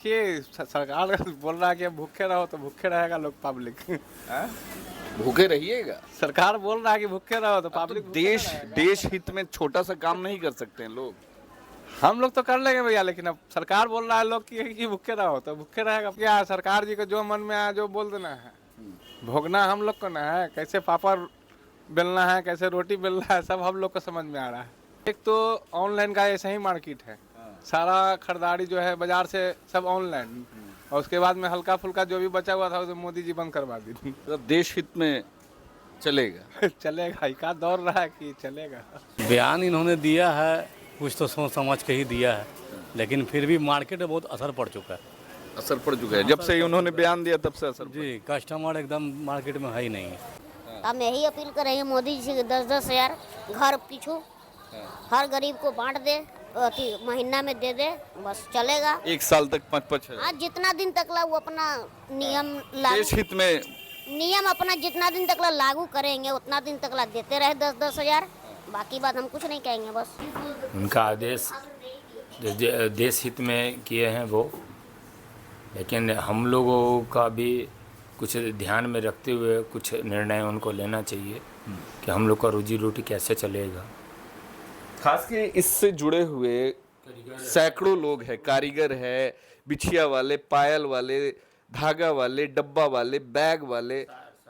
कि सरकार बोल रहा है कि भूखे रहो तो भूखे रहेगा लोग पब्लिक। हाँ? भूखे रहिएगा। सरकार बोल रहा है कि भूखे रहो तो अब तो पब्लिक देश हित में छोटा सा काम नहीं कर सकते हैं लोग। हम लोग तो कर लेंगे भैया, लेकिन अब सरकार बोल रहा है लोग कि भूखे रहो तो भूखे रहेगा। क्या है, सरकार जी को जो मन में आया जो बोल देना है, भोगना हम लोग को ना है। कैसे पापड़ बेलना है, कैसे रोटी बेलना है, सब हम लोग को समझ में आ रहा है। एक तो ऑनलाइन का ऐसा ही मार्केट है, सारा खरीदारी जो है बाजार से सब ऑनलाइन, और उसके बाद में हल्का फुल्का जो भी बचा हुआ था उसे मोदी जी बंद करवा दी। तो देश हित में चलेगा। चलेगा, का दौड़ रहा है कि चलेगा। बयान इन्होंने दिया है, कुछ तो सोच समझ के ही दिया है, लेकिन फिर भी मार्केट में बहुत असर पड़ चुका है। असर पड़ चुका है, जब से उन्होंने बयान दिया तब से असर जी, कस्टमर एकदम मार्केट में है ही नहीं है। हम यही अपील करेंगे मोदी जी से 10-10 हज़ार घर पीछू हर गरीब को बांट दे, महीना में दे दे, बस चलेगा। एक साल तक 5-5 आज जितना दिन तक ला वो अपना नियम देश हित में नियम अपना जितना दिन तक ला लागू करेंगे उतना दिन तक ला देते रहे 10-10 हज़ार। बाकी बात हम कुछ नहीं कहेंगे, बस उनका आदेश देश हित में किए हैं वो, लेकिन हम लोगों का भी कुछ ध्यान में रखते हुए कुछ निर्णय उनको लेना चाहिए कि हम लोग का रोजी रोटी कैसे चलेगा। खास के इससे जुड़े हुए सैकड़ों लोग हैं, कारीगर है, बिछिया वाले, पायल वाले, धागा वाले, डब्बा वाले, बैग वाले,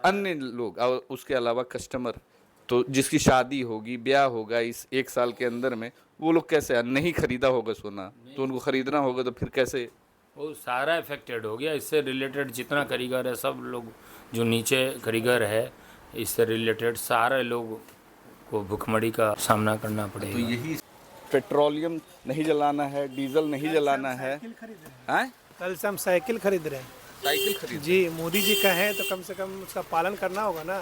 अन्य लोग, और उसके अलावा कस्टमर। तो जिसकी शादी होगी, ब्याह होगा इस एक साल के अंदर में, वो लोग कैसे, नहीं खरीदा होगा सोना तो उनको खरीदना होगा, तो फिर कैसे? वो सारा इफेक्टेड हो गया। इससे रिलेटेड जितना कारीगर है, सब लोग जो नीचे कारीगर है, इससे रिलेटेड सारे लोग को भुखमरी का सामना करना पड़ेगा। तो यही पेट्रोलियम नहीं जलाना है, डीजल नहीं जलाना है। हैं? कल से हम साइकिल खरीद रहे हैं। साइकिल खरीद जी, मोदी जी का है तो कम से कम उसका पालन करना होगा ना।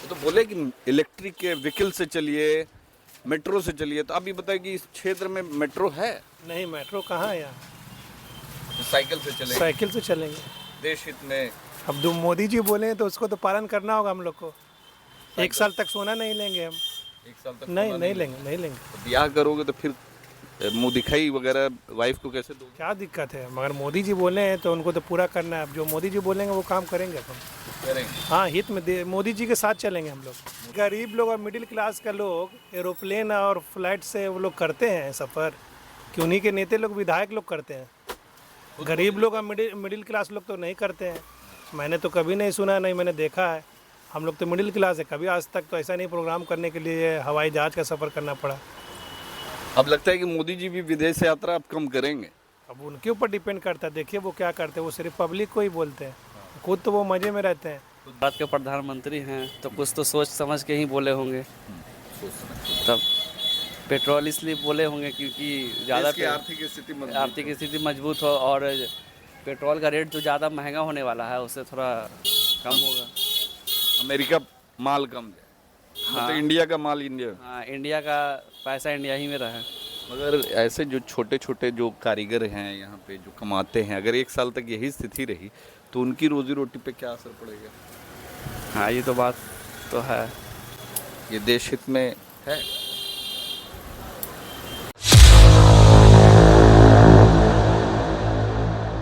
तो बोले कि इलेक्ट्रिक के व्हीकल से चलिए, मेट्रो से चलिए। तो अभी बताइए कि इस क्षेत्र में मेट्रो है? नहीं, मेट्रो कहाँ है यहाँ। तो साइकिल से चलेंगे, साइकिल से चलेंगे। देश हित में। अब जो मोदी जी बोले हैं तो उसको तो पालन करना होगा हम लोग को। एक साल तक सोना नहीं लेंगे हम। एक साल तक नहीं लेंगे। तो ब्याह करोगे तो फिर मुँह दिखाई वगैरह वाइफ को कैसे दोगे? क्या दिक्कत है, मगर मोदी जी बोले हैं तो उनको तो पूरा करना है। अब जो मोदी जी बोलेंगे वो काम करेंगे अपन। करेंगे। हाँ, हित में मोदी जी के साथ चलेंगे हम लोग। गरीब लोग और मिडिल क्लास का लोग एरोप्लेन और फ्लाइट से वो लोग करते हैं सफ़र, कि उन्हीं के नेता लोग, विधायक लोग करते हैं। गरीब लोग और मिडिल क्लास लोग तो नहीं करते हैं। मैंने तो कभी नहीं सुना, नहीं मैंने देखा है। हम लोग तो मिडिल क्लास है, कभी आज तक तो ऐसा नहीं प्रोग्राम करने के लिए हवाई जहाज़ का सफ़र करना पड़ा। अब लगता है कि मोदी जी भी विदेश यात्रा अब कम करेंगे। अब उनके ऊपर डिपेंड करता है, देखिए वो क्या करते हैं। वो सिर्फ पब्लिक को ही बोलते हैं, खुद तो वो मज़े में रहते हैं। भारत के प्रधानमंत्री हैं तो कुछ तो सोच समझ के ही बोले होंगे। तब पेट्रोल इसलिए बोले होंगे क्योंकि ज़्यादा आर्थिक स्थिति मजबूत हो, और पेट्रोल का रेट जो ज़्यादा महंगा होने वाला है उससे थोड़ा कम होगा। अमेरिका माल कम है। हाँ, तो इंडिया का माल इंडिया। हाँ, इंडिया का पैसा इंडिया ही में रहा। मगर ऐसे जो छोटे छोटे जो कारीगर हैं यहाँ पे जो कमाते हैं, अगर एक साल तक यही स्थिति रही तो उनकी रोजी रोटी पे क्या असर पड़ेगा? हाँ, ये तो बात तो है। ये देश हित में है।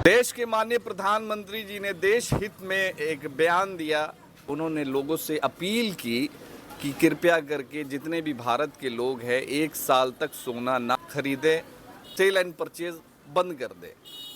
देश के माननीय प्रधानमंत्री जी ने देश हित में एक बयान दिया। उन्होंने लोगों से अपील की कि कृपया करके जितने भी भारत के लोग हैं एक साल तक सोना ना खरीदें, सेल एंड परचेज बंद कर दें।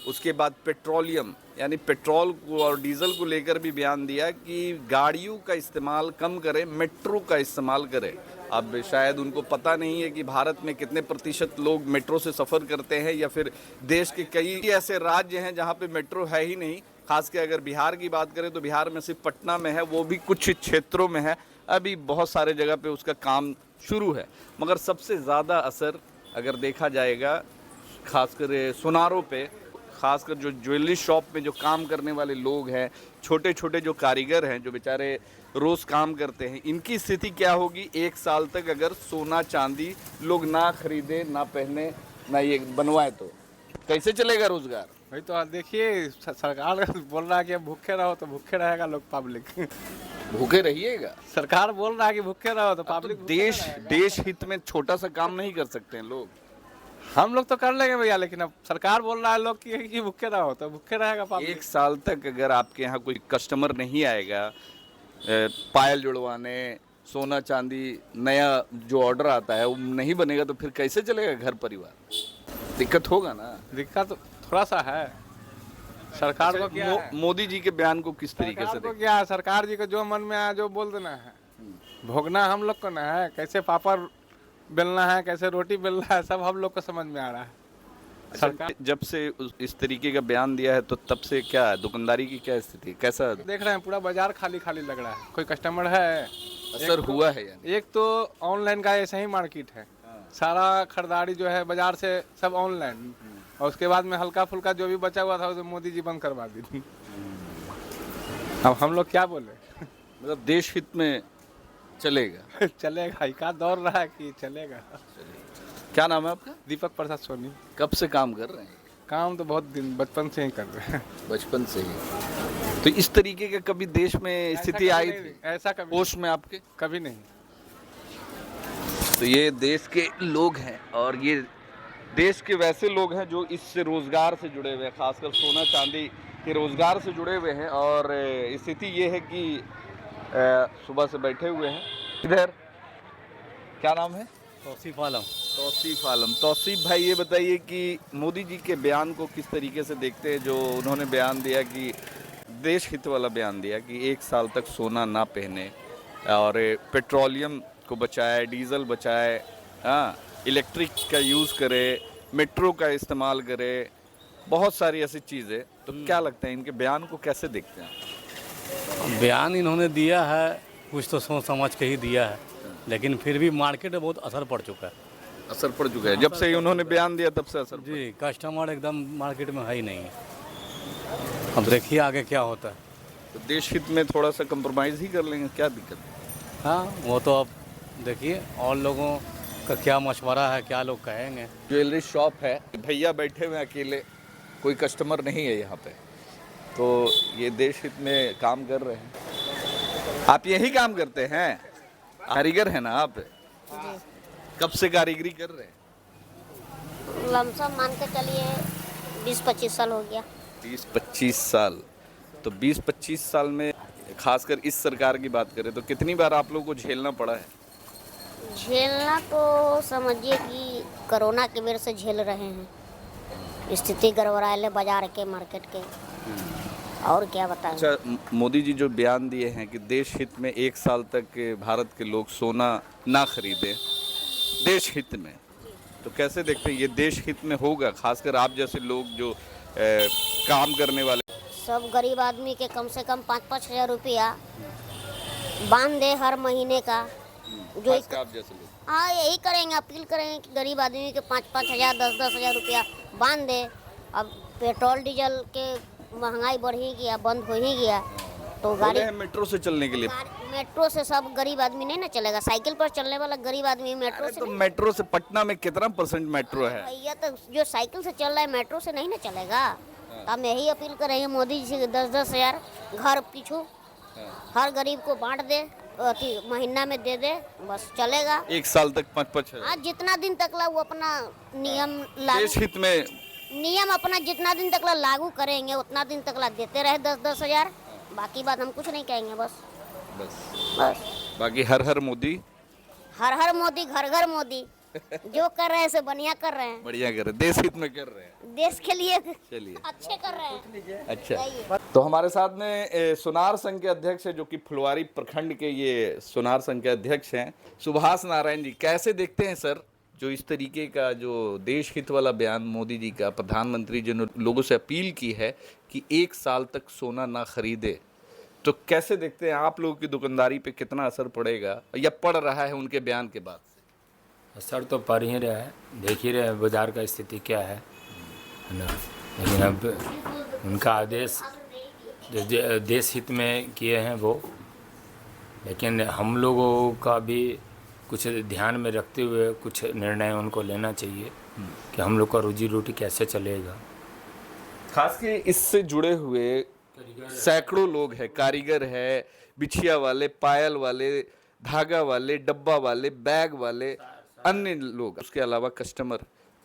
उसके बाद पेट्रोलियम यानी पेट्रोल को और डीजल को लेकर भी बयान दिया कि गाड़ियों का इस्तेमाल कम करें, मेट्रो का इस्तेमाल करें। अब शायद उनको पता नहीं है कि भारत में कितने प्रतिशत लोग मेट्रो से सफ़र करते हैं, या फिर देश के कई ऐसे राज्य हैं जहां पे मेट्रो है ही नहीं। खासकर अगर बिहार की बात करें तो बिहार में सिर्फ पटना में है, वो भी कुछ क्षेत्रों में है। अभी बहुत सारे जगह पे उसका काम शुरू है, मगर सबसे ज़्यादा असर अगर देखा जाएगा खासकर सुनारों पे, खासकर जो ज्वेलरी शॉप में जो काम करने वाले लोग हैं, छोटे छोटे जो कारीगर हैं जो बेचारे रोज़ काम करते हैं, इनकी स्थिति क्या होगी एक साल तक अगर सोना चांदी लोग ना खरीदे, ना पहने, ना ये बनवाए तो कैसे चलेगा रोजगार? भाई तो देखिए, सरकार बोल रहा है कि भूखे रहो तो भूखे रहेगा लोग पब्लिक। भूखे रहिएगा। सरकार बोल रहा है कि भूखे रहो तो पब्लिक। देश हित में छोटा सा काम नहीं कर सकते हैं लोग। हम लोग तो कर लेंगे भैया, लेकिन अब सरकार बोल रहा है लोग कि भूखे रहो, तो भूखे रहेगा पापा। एक साल तक अगर आपके यहाँ कोई कस्टमर नहीं आएगा पायल जुड़वाने, सोना चांदी नया जो ऑर्डर आता है वो नहीं बनेगा, तो फिर कैसे चलेगा घर परिवार? दिक्कत होगा ना। दिक्कत तो थोड़ा सा है। सरकार को क्या है? मोदी जी के बयान को किस तरीके से सरकार को क्या है? सरकार जी को जो मन में आया जो बोल देना है, भोगना हम लोग को ना है। कैसे पापड़ बेलना है, कैसे रोटी बेलना है, सब हम लोग को समझ में आ रहा है। सरकार जब से इस तरीके का बयान दिया है तो तब से क्या है, दुकानदारी की क्या स्थिति, कैसा देख रहे हैं पूरा बाजार खाली खाली लग रहा है, कोई कस्टमर है? असर हुआ है? यानी एक तो ऑनलाइन का ऐसा ही मार्केट है, सारा खरीदारी जो है बाजार से सब ऑनलाइन, और उसके बाद में हल्का फुल्का जो भी बचा हुआ था वो तो मोदी जी बंद करवा दी थी। अब हम लोग क्या बोले? मतलब देश हित में चलेगा। चलेगा, ही का दौड़ रहा है कि चलेगा। क्या नाम है आपका? दीपक प्रसाद सोनी। कब से काम कर रहे हैं? काम तो बहुत दिन बचपन से ही कर रहे हैं। बचपन से ही। तो इस तरीके का कभी देश में स्थिति आई थी ऐसा कभी होश में आपके? कभी नहीं। तो ये देश के लोग हैं, और ये देश के वैसे लोग हैं जो इससे रोजगार से जुड़े हुए हैं, खासकर सोना चांदी के रोजगार से जुड़े हुए हैं। और स्थिति ये है कि सुबह से बैठे हुए हैं इधर। क्या नाम है? तौसीफ आलम। तौसीफ आलम। तौसीफ भाई, ये बताइए कि मोदी जी के बयान को किस तरीके से देखते हैं, जो उन्होंने बयान दिया कि देश हित वाला बयान दिया कि 1 साल तक सोना ना पहने और पेट्रोलियम को बचाए, डीजल बचाए, हाँ, इलेक्ट्रिक का यूज़ करे, मेट्रो का इस्तेमाल करे, बहुत सारी ऐसी चीज़ें। तो क्या लगता है, इनके बयान को कैसे देखते हैं? बयान इन्होंने दिया है, कुछ तो सोच समझ के ही दिया है, लेकिन फिर भी मार्केट में बहुत असर पड़ चुका है। असर पड़ चुका है जब से उन्होंने बयान दिया, तब से असर जी, कस्टमर एकदम मार्केट में है ही नहीं है। अब देखिए आगे क्या होता है। तो देश हित में थोड़ा सा कंप्रोमाइज़ ही कर लेंगे, क्या दिक्कत है? हाँ, वो तो अब देखिए और लोगों का क्या मशवरा है, क्या लोग कहेंगे। ज्वेलरी शॉप है, भैया बैठे हुए हैं अकेले, कोई कस्टमर नहीं है यहाँ पे, तो ये देश हित में काम कर रहे हैं। आप यही काम करते हैं? कारीगर है ना आप? कब से कारीगरी कर रहे हैं? लमसम मान के चलिए 20-25 साल हो गया। 20-25 साल। तो 20-25 साल में खासकर इस सरकार की बात करें तो कितनी बार आप लोगों को झेलना पड़ा है? झेलना तो समझिए कि कोरोना की वजह से झेल रहे हैं। स्थिति गड़बड़ाए बाजार के, मार्केट के, और क्या बताएं। अच्छा, मोदी जी जो बयान दिए हैं कि देश हित में 1 साल तक भारत के लोग सोना ना खरीदें, देश हित में, तो कैसे देखते हैं ये देश हित में होगा? खासकर आप जैसे लोग जो काम करने वाले, सब गरीब आदमी के कम से कम 5-5 हज़ार रुपया बांध दे हर महीने का। जो खासकर आप जैसे लोग, हाँ, यही करेंगे, अपील करेंगे कि गरीब आदमी के 5-5 हज़ार 10-10 हज़ार रुपया बांध दे। अब पेट्रोल डीजल के महंगाई बढ़ी गया, बंद हो ही गया, तो गाड़ी मेट्रो से चलने के लिए। मेट्रो से सब गरीब आदमी नहीं ना चलेगा। साइकिल पर चलने वाला गरीब आदमी मेट्रो से तो नहीं। मेट्रो से पटना में कितना % मेट्रो है? भैया, तो जो साइकिल से चल रहा है मेट्रो से नहीं ना चलेगा। तो हम यही अपील करेंगे मोदी जी से 10-10 हज़ार घर पीछू हर गरीब को बांट दे, महीना में दे दे, बस चलेगा। 1 साल तक 5-5 हाँ, जितना दिन तक ला वो अपना नियम लागू, देश हित में नियम अपना जितना दिन तक ला लागू करेंगे उतना दिन तक ला देते रहे 10-10 हज़ार। बाकी बात हम कुछ नहीं कहेंगे, बस बस। बाकी हर हर मोदी, हर हर मोदी, घर घर मोदी। जो कर रहे हैं से बढ़िया कर रहे हैं, बढ़िया कर रहे हैं, देश हित में कर रहे हैं, देश के लिए चलिए अच्छे कर रहे हैं। अच्छा, तो हमारे साथ में सुनार संघ के अध्यक्ष है, जो कि फुलवारी प्रखंड के ये सुनार संघ के अध्यक्ष हैं, सुभाष नारायण जी। कैसे देखते हैं सर जो इस तरीके का जो देश हित वाला बयान मोदी जी का, प्रधानमंत्री जी ने लोगों से अपील की है कि 1 साल तक सोना ना खरीदे, तो कैसे देखते हैं आप लोगों की दुकानदारी पे कितना असर पड़ेगा या पड़ रहा है उनके बयान के बाद से? असर तो पड़ ही रहा है, देख ही रहे हैं बाजार का स्थिति क्या है ना। लेकिन अब उनका आदेश देश हित में किए हैं वो, लेकिन हम लोगों का भी कुछ ध्यान में रखते हुए कुछ निर्णय उनको लेना चाहिए कि हम लोग का रोजी रोटी कैसे चलेगा। खास के इससे जुड़े हुए सैकड़ों लोग हैं, कारीगर है, बिछिया वाले, पायल वाले, धागा वाले, डब्बा वाले, बैग वाले, अन्य लोग, उसके अलावा कस्टमर,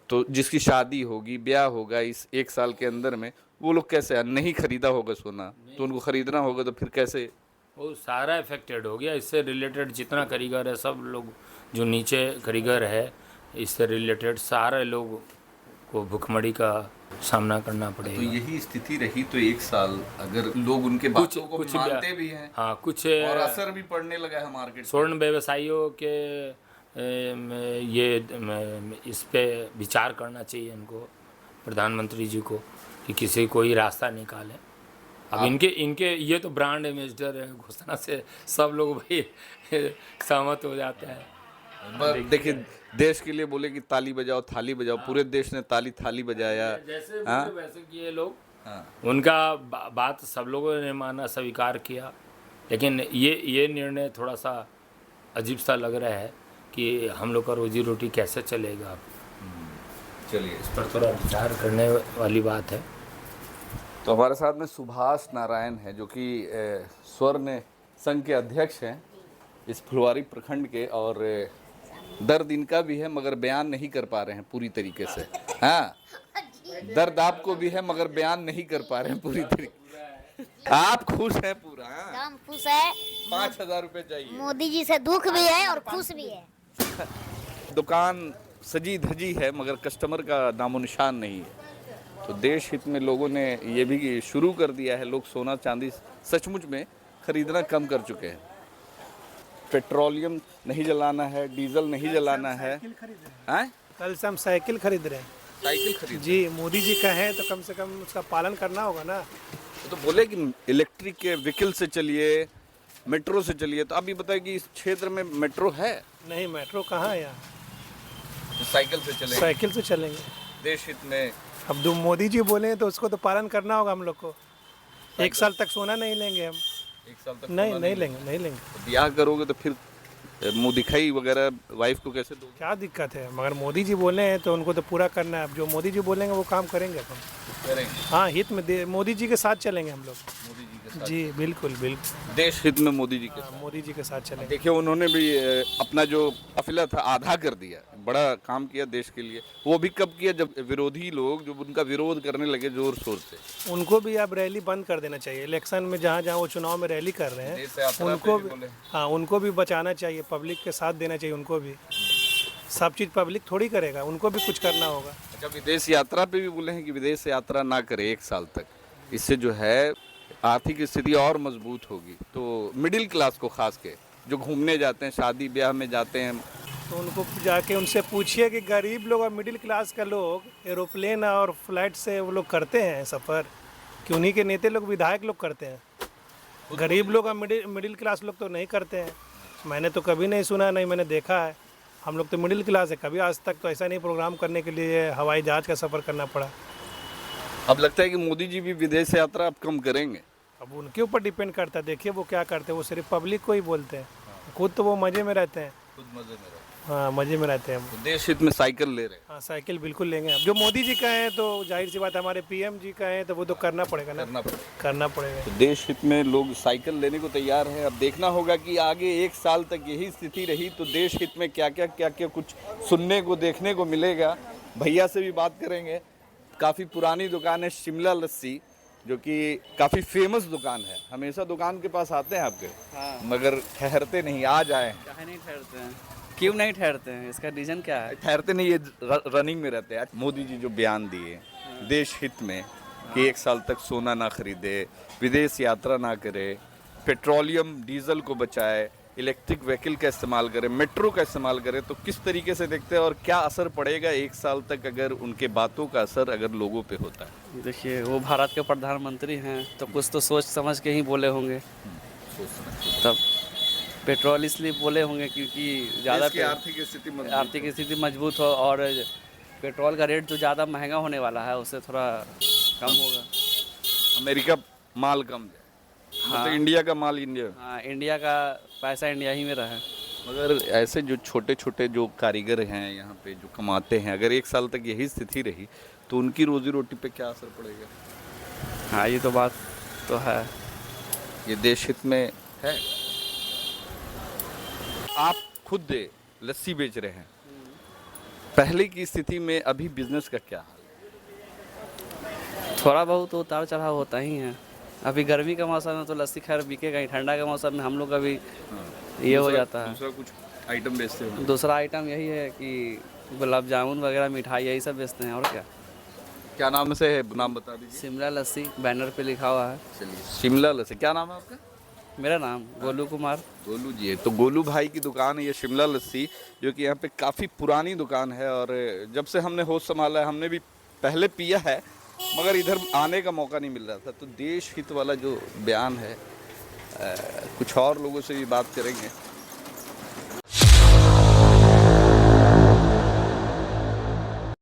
तो जिसकी शादी होगी, ब्याह होगा इस एक साल के अंदर में, वो लोग कैसे, नहीं खरीदा होगा सोना तो उनको खरीदना होगा तो फिर कैसे? वो सारा इफेक्टेड हो गया। इससे रिलेटेड जितना कारीगर है, सब लोग जो नीचे कारीगर है, इससे रिलेटेड सारे लोग को भुखमरी का सामना करना तो पड़ेगा। यही स्थिति रही तो एक साल अगर लोग उनके बातों को मानते भी हैं, हाँ, कुछ और असर भी पड़ने लगा है मार्केट पे। स्वर्ण व्यवसायियों के ये इस पे विचार करना चाहिए इनको, प्रधानमंत्री जी को, कि किसी कोई रास्ता निकालें। अब इनके ये तो ब्रांड एम्बेसडर है, घोषणा से सब लोग भाई सहमत हो जाते हैं। देखिए, देश के लिए बोले कि ताली बजाओ थाली बजाओ, पूरे देश ने ताली थाली बजाया। जैसे हाँ? बोले वैसे किए लोग। हाँ। उनका बात सब लोगों ने माना, स्वीकार किया, लेकिन ये निर्णय थोड़ा सा अजीब सा लग रहा है कि हम लोग का रोजी रोटी कैसे चलेगा। चलिए, इस पर थोड़ा विचार करने वाली बात है। तो हमारे साथ में सुभाष नारायण है, जो कि स्वर्ण संघ के अध्यक्ष हैं इस फुलवारी प्रखंड के, और दर्द इनका भी है मगर बयान नहीं कर पा रहे हैं पूरी तरीके से। हाँ, दर्द आपको भी है मगर बयान नहीं कर पा रहे हैं पूरी तरीके। आप खुश हैं पूरा? हम खुश है। 5,000 रुपए चाहिए। मोदी जी से दुख भी है और खुश भी है। दुकान सजी धजी है मगर कस्टमर का नामो निशान नहीं है। तो देश हित में लोगों ने ये भी शुरू कर दिया है, लोग सोना चांदी सचमुच में खरीदना कम कर चुके हैं। पेट्रोलियम नहीं जलाना है, डीजल नहीं जलाना है। हैं? कल से हम साइकिल खरीद रहे हैं। साइकिल खरीद जी, मोदी जी का है तो कम से कम उसका पालन करना होगा ना। तो बोले कि इलेक्ट्रिक के व्हीकल से चलिए, मेट्रो से चलिए। तो आप ये बताइए कि इस क्षेत्र में मेट्रो है? नहीं, मेट्रो कहाँ है यहाँ। तो साइकिल से चलेंगे, साइकिल से चलेंगे। देश हित में। अब जो मोदी जी बोले हैं तो उसको तो पालन करना होगा हम लोग को। 1 साल तक सोना नहीं लेंगे हम। 1 साल तक नहीं लेंगे, नहीं लेंगे। तो ब्याह करोगे तो फिर मुँह दिखाई वगैरह वाइफ को कैसे दोगे? क्या दिक्कत है, मगर मोदी जी बोले हैं तो उनको तो पूरा करना है। अब जो मोदी जी बोलेंगे वो काम करेंगे हम। करेंगे। हाँ, हित में मोदी जी के साथ चलेंगे हम लोग। मोदी जी के साथ। जी बिल्कुल बिल्कुल, देश हित में मोदी जी के साथ। मोदी जी के साथ चलेंगे। देखिए, उन्होंने भी अपना जो काफिला था आधा कर दिया, बड़ा काम किया देश के लिए। वो भी कब किया? जब विरोधी लोग जो उनका विरोध करने लगे जोर शोर से। उनको भी अब रैली बंद कर देना चाहिए। इलेक्शन में जहाँ जहाँ वो चुनाव में रैली कर रहे हैं उनको भी, हाँ, उनको भी बचाना चाहिए, पब्लिक के साथ देना चाहिए उनको भी। सब चीज़ पब्लिक थोड़ी करेगा, उनको भी कुछ करना होगा। अच्छा, विदेश यात्रा पे भी बोले हैं कि विदेश यात्रा ना करे 1 साल तक। इससे जो है आर्थिक स्थिति और मजबूत होगी। तो मिडिल क्लास को खास के जो घूमने जाते हैं, शादी ब्याह में जाते हैं, तो उनको जाके उनसे पूछिए कि गरीब लोग और मिडिल क्लास का लोग एरोप्लेन और फ्लाइट से वो लोग करते हैं सफ़र, कि उन्हीं के नेता लोग, विधायक लोग करते हैं। गरीब लोग और मिडिल क्लास लोग तो नहीं करते हैं। मैंने तो कभी नहीं सुना, नहीं मैंने देखा है। हम लोग तो मिडिल क्लास है, कभी आज तक तो ऐसा नहीं प्रोग्राम करने के लिए हवाई जहाज़ का सफ़र करना पड़ा। अब लगता है कि मोदी जी भी विदेश यात्रा अब कम करेंगे। अब उनके ऊपर डिपेंड करता है। देखिए वो क्या करते हैं, वो सिर्फ पब्लिक को ही बोलते हैं, खुद तो वो मज़े में रहते हैं। खुद मजे में रहे। हाँ, मज़े में रहते हैं। तो देश हित में साइकिल ले रहे हैं। हाँ, साइकिल बिल्कुल लेंगे। अब जो मोदी जी का है तो जाहिर सी बात है, हमारे पीएम जी का है तो वो तो करना पड़ेगा ना, करना पड़ेगा। तो देश हित में लोग साइकिल लेने को तैयार हैं। अब देखना होगा कि आगे 1 साल तक यही स्थिति रही तो देश हित में क्या क्या कुछ सुनने को देखने को मिलेगा। भैया से भी बात करेंगे। काफ़ी पुरानी दुकान है शिमला लस्सी, जो कि काफ़ी फेमस दुकान है। हमेशा दुकान के पास आते हैं आपके? हाँ। मगर ठहरते नहीं, आज आए हैं। काहे नहीं ठहरते हैं? क्यों नहीं ठहरते हैं, इसका रीज़न क्या है? ठहरते नहीं, ये रनिंग में रहते हैं। मोदी जी जो बयान दिए देश हित में कि 1 साल तक सोना ना खरीदे, विदेश यात्रा ना करे, पेट्रोलियम डीजल को बचाए, इलेक्ट्रिक व्हीकल का इस्तेमाल करें, मेट्रो का इस्तेमाल करें, तो किस तरीके से देखते हैं और क्या असर पड़ेगा 1 साल तक अगर उनके बातों का असर अगर लोगों पे होता है? देखिए, वो भारत के प्रधानमंत्री हैं तो कुछ तो सोच समझ के ही बोले होंगे। तब पेट्रोल इसलिए बोले होंगे क्योंकि ज़्यादा आर्थिक स्थिति मजबूत हो, और पेट्रोल का रेट जो ज़्यादा महंगा होने वाला है उससे थोड़ा कम होगा। अमेरिका माल कम है। हाँ, तो इंडिया का माल इंडिया। हाँ, इंडिया का पैसा इंडिया ही में रहा। मगर ऐसे जो छोटे छोटे जो कारीगर हैं यहाँ पे जो कमाते हैं, अगर 1 साल तक यही स्थिति रही तो उनकी रोजी रोटी पे क्या असर पड़ेगा? हाँ, ये तो बात तो है। ये देश हित में है। आप खुद लस्सी बेच रहे हैं, पहले की स्थिति में अभी बिजनेस का क्या हाल? थोड़ा बहुत उतार चढ़ाव होता ही है। अभी गर्मी का मौसम है तो लस्सी खैर बिकेगा ही, ठंडा का मौसम में हम लोग का भी ये हो जाता है। दूसरा कुछ आइटम बेचते हो? दूसरा आइटम यही है कि गुलाब जामुन वगैरह मिठाई यही सब बेचते हैं। और क्या क्या नाम से है, नाम बता दीजिए। शिमला लस्सी बैनर पे लिखा हुआ है। चलिए, शिमला लस्सी। क्या नाम है आपका? मेरा नाम गोलू कुमार। गोलू जी है। तो गोलू भाई की दुकान है ये शिमला लस्सी, जो कि यहाँ पे काफ़ी पुरानी दुकान है। और जब से हमने होश संभाला है हमने भी पहले पिया है, मगर इधर आने का मौका नहीं मिल रहा था। तो देश हित वाला जो बयान है, कुछ और लोगों से भी बात करेंगे।